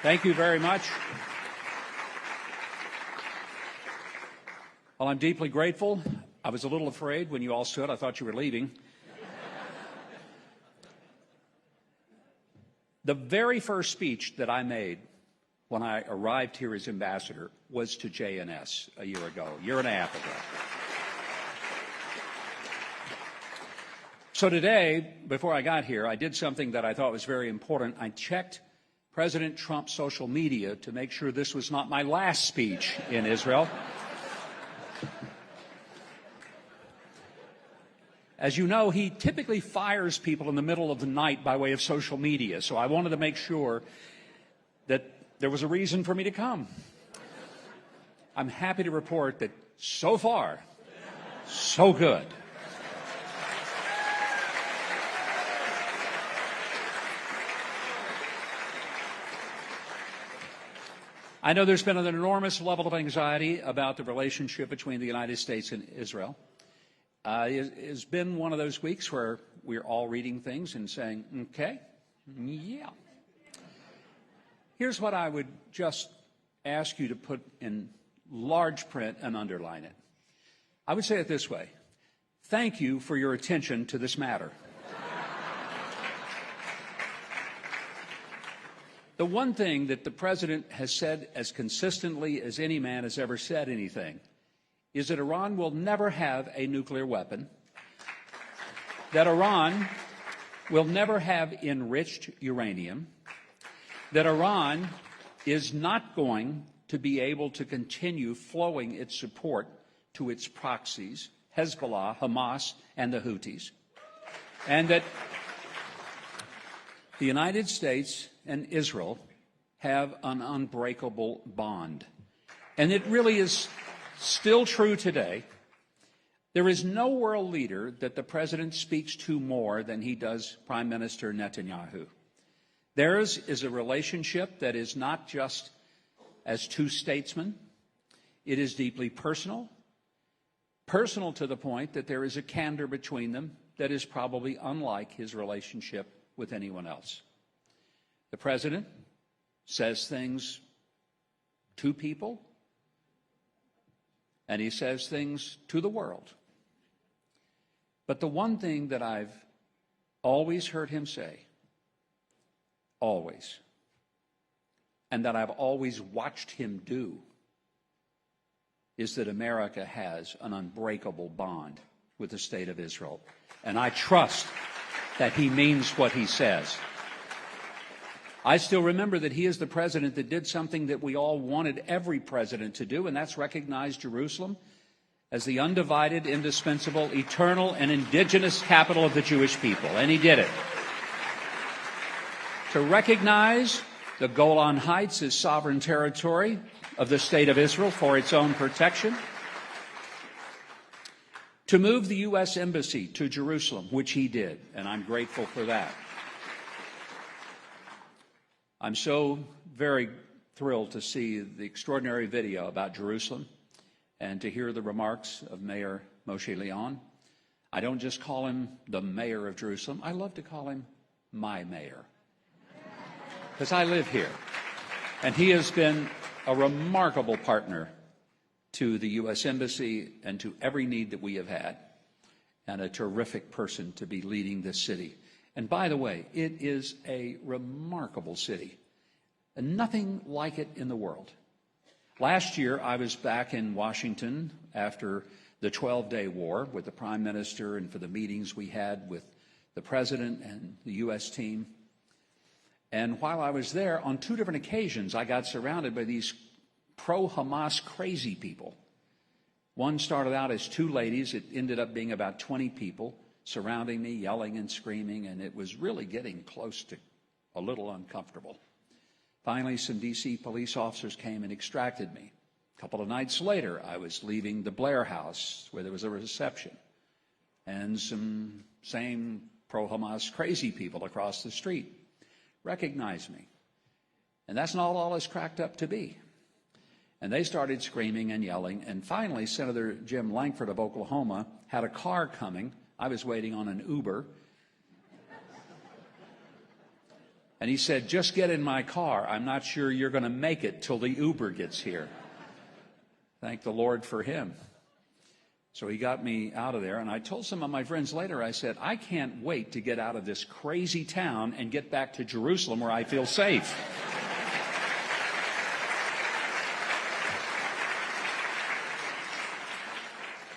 Thank you very much. Well, I'm deeply grateful. I was a little afraid when you all stood. I thought you were leaving. The very first speech that I made when I arrived here as ambassador was to JNS a year and a half ago. So today, before I got here, I did something that I thought was very important. I checked President Trump's social media to make sure this was not my last speech in Israel. As you know, he typically fires people in the middle of the night by way of social media, so I wanted to make sure that there was a reason for me to come. I'm happy to report that so far, so good. I know there's been an enormous level of anxiety about the relationship between the United States and Israel. It's been one of those weeks where we're all reading things and saying, okay, yeah. Here's what I would just ask you to put in large print and underline it. I would say it this way. Thank you for your attention to this matter. The one thing that the President has said as consistently as any man has ever said anything is that Iran will never have a nuclear weapon, that Iran will never have enriched uranium, that Iran is not going to be able to continue flowing its support to its proxies, Hezbollah, Hamas, and the Houthis, and that the United States and Israel have an unbreakable bond. And it really is still true today. There is no world leader that the President speaks to more than he does Prime Minister Netanyahu. Theirs is a relationship that is not just as two statesmen. It is deeply personal to the point that there is a candor between them that is probably unlike his relationship with anyone else. The President says things to people, and he says things to the world. But the one thing that I've always heard him say, always, and that I've always watched him do, is that America has an unbreakable bond with the state of Israel. And I trust that he means what he says. I still remember that he is the president that did something that we all wanted every president to do, and that's recognize Jerusalem as the undivided, indispensable, eternal, and indigenous capital of the Jewish people. And he did it. To recognize the Golan Heights as sovereign territory of the state of Israel for its own protection. To move the U.S. Embassy to Jerusalem, which he did, and I'm grateful for that. I'm so very thrilled to see the extraordinary video about Jerusalem and to hear the remarks of Mayor Moshe Leon. I don't just call him the mayor of Jerusalem. I love to call him my mayor because I live here. And he has been a remarkable partner to the U.S. Embassy and to every need that we have had, and a terrific person to be leading this city. And by the way, it is a remarkable city, and nothing like it in the world. Last year, I was back in Washington after the 12-day war with the Prime Minister and for the meetings we had with the President and the U.S. team. And while I was there, on two different occasions, I got surrounded by these pro-Hamas crazy people. One started out as two ladies. It ended up being about 20 people surrounding me, yelling and screaming, and it was really getting close to a little uncomfortable. Finally, some D.C. police officers came and extracted me. A couple of nights later, I was leaving the Blair House, where there was a reception, and some same pro-Hamas crazy people across the street recognized me. And that's not all it's cracked up to be. And they started screaming and yelling, and finally, Senator Jim Lankford of Oklahoma had a car coming. I was waiting on an Uber. And he said, just get in my car. I'm not sure you're going to make it till the Uber gets here. Thank the Lord for him. So he got me out of there, and I told some of my friends later, I said, I can't wait to get out of this crazy town and get back to Jerusalem where I feel safe.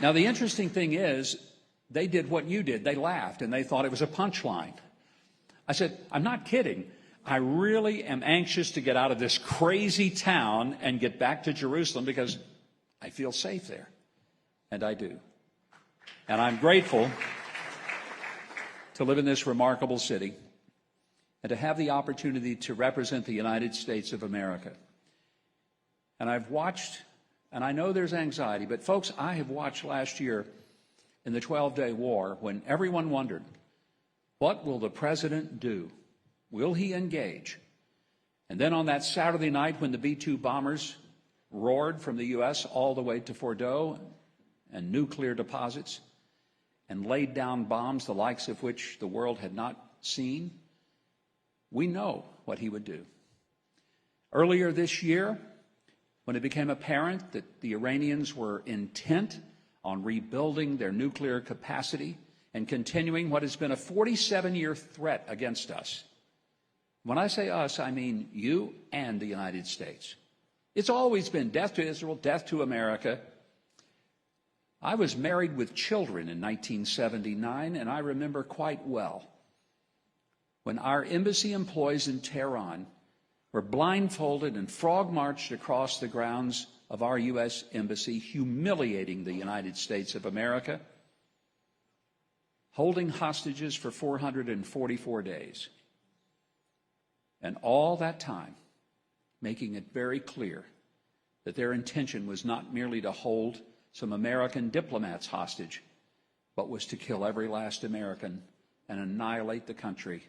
Now, the interesting thing is, they did what you did. They laughed, and they thought it was a punchline. I said, I'm not kidding. I really am anxious to get out of this crazy town and get back to Jerusalem because I feel safe there. And I do. And I'm grateful to live in this remarkable city and to have the opportunity to represent the United States of America. And I've watched, and I know there's anxiety, but folks, I have watched last year in the 12-day war when everyone wondered, what will the president do? Will he engage? And then on that Saturday night when the B-2 bombers roared from the U.S. all the way to Fordow and nuclear deposits and laid down bombs the likes of which the world had not seen, we know what he would do. Earlier this year, when it became apparent that the Iranians were intent on rebuilding their nuclear capacity and continuing what has been a 47-year threat against us. When I say us, I mean you and the United States. It's always been death to Israel, death to America. I was married with children in 1979, and I remember quite well when our embassy employees in Tehran were blindfolded and frog-marched across the grounds of our U.S. embassy, humiliating the United States of America, holding hostages for 444 days. And all that time, making it very clear that their intention was not merely to hold some American diplomats hostage, but was to kill every last American and annihilate the country.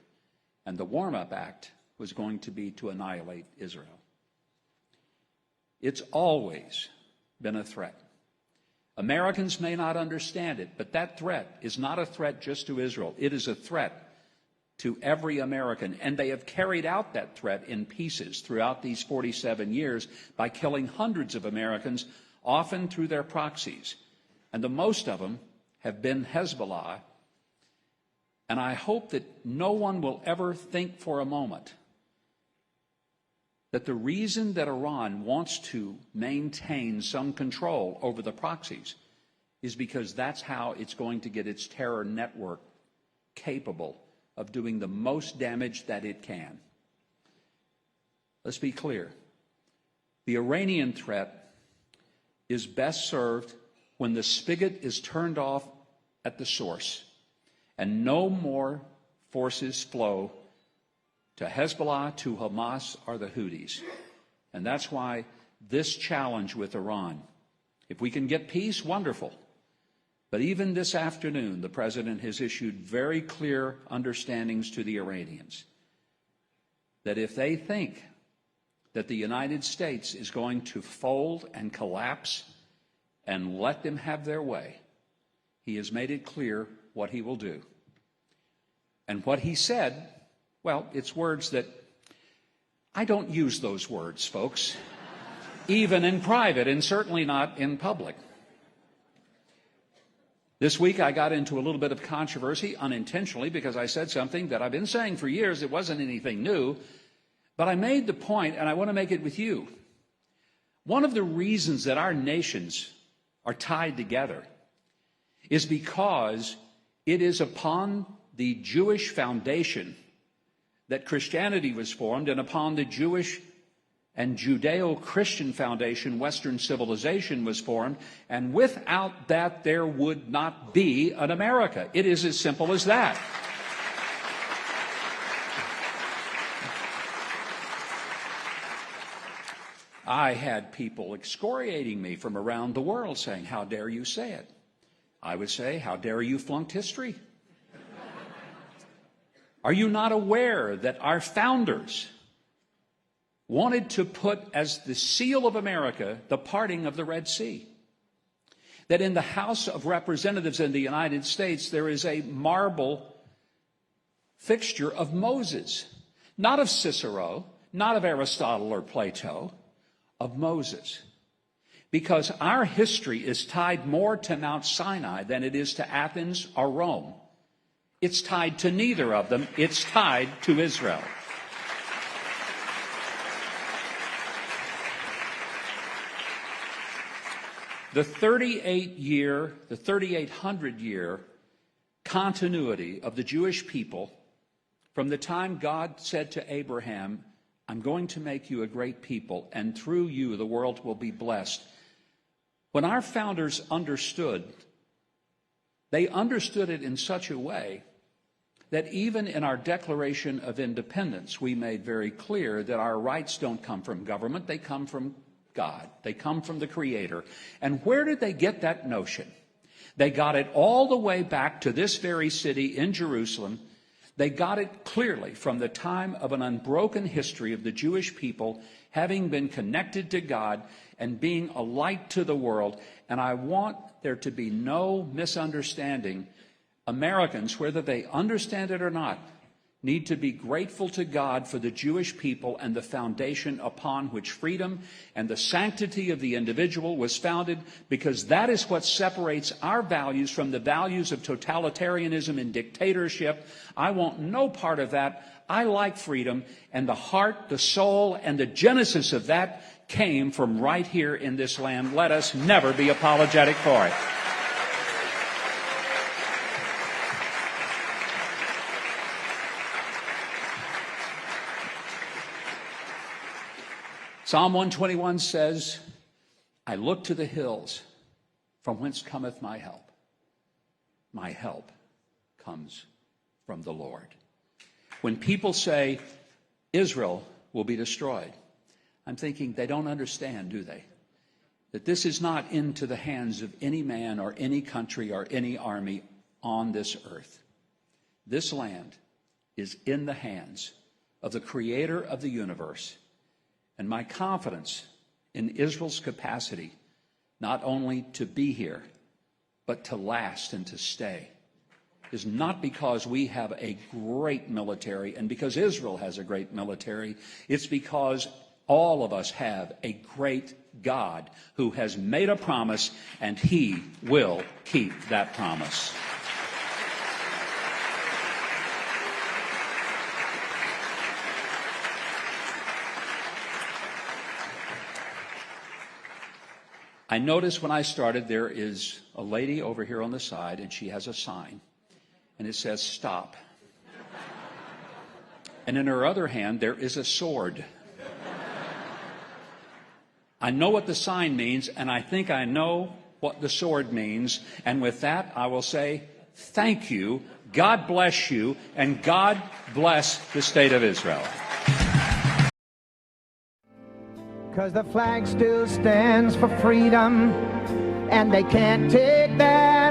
And the warm-up act was going to be to annihilate Israel. It's always been a threat. Americans may not understand it, but that threat is not a threat just to Israel. It is a threat to every American, and they have carried out that threat in pieces throughout these 47 years by killing hundreds of Americans, often through their proxies. And the most of them have been Hezbollah. And I hope that no one will ever think for a moment that the reason that Iran wants to maintain some control over the proxies is because that's how it's going to get its terror network capable of doing the most damage that it can. Let's be clear. The Iranian threat is best served when the spigot is turned off at the source and no more forces flow to Hezbollah, to Hamas, or the Houthis. And that's why this challenge with Iran, if we can get peace, wonderful. But even this afternoon, the president has issued very clear understandings to the Iranians that if they think that the United States is going to fold and collapse and let them have their way, he has made it clear what he will do. And what he said, well, it's words that I don't use those words, folks, even in private and certainly not in public. This week I got into a little bit of controversy unintentionally because I said something that I've been saying for years. It wasn't anything new, but I made the point, and I want to make it with you. One of the reasons that our nations are tied together is because it is upon the Jewish foundation that Christianity was formed, and upon the Jewish and Judeo-Christian foundation, Western civilization was formed, and without that there would not be an America. It is as simple as that. I had people excoriating me from around the world saying, how dare you say it? I would say, how dare you flunked history? Are you not aware that our founders wanted to put as the seal of America the parting of the Red Sea? That in the House of Representatives in the United States there is a marble fixture of Moses not of Cicero, not of Aristotle or Plato, of Moses. Because our history is tied more to Mount Sinai than it is to Athens or Rome. It's tied to neither of them. It's tied to Israel. The 3,800-year continuity of the Jewish people from the time God said to Abraham, I'm going to make you a great people, and through you the world will be blessed. When our founders understood, they understood it in such a way that even in our Declaration of Independence, we made very clear that our rights don't come from government, they come from God. They come from the Creator. And where did they get that notion? They got it all the way back to this very city in Jerusalem. They got it clearly from the time of an unbroken history of the Jewish people having been connected to God and being a light to the world. And I want there to be no misunderstanding. Americans, whether they understand it or not, need to be grateful to God for the Jewish people and the foundation upon which freedom and the sanctity of the individual was founded, because that is what separates our values from the values of totalitarianism and dictatorship. I want no part of that. I like freedom, and the heart, the soul, and the genesis of that came from right here in this land. Let us never be apologetic for it. Psalm 121 says, I look to the hills, from whence cometh my help. My help comes from the Lord. When people say Israel will be destroyed, I'm thinking they don't understand, do they? That this is not into the hands of any man or any country or any army on this earth. This land is in the hands of the Creator of the universe. And my confidence in Israel's capacity, not only to be here, but to last and to stay, is not because we have a great military and because Israel has a great military. It's because all of us have a great God who has made a promise, and He will keep that promise. I noticed when I started there is a lady over here on the side, and she has a sign, and it says stop. And in her other hand there is a sword. I know what the sign means, and I think I know what the sword means, and with that I will say thank you, God bless you, and God bless the state of Israel. Because the flag still stands for freedom, and they can't take that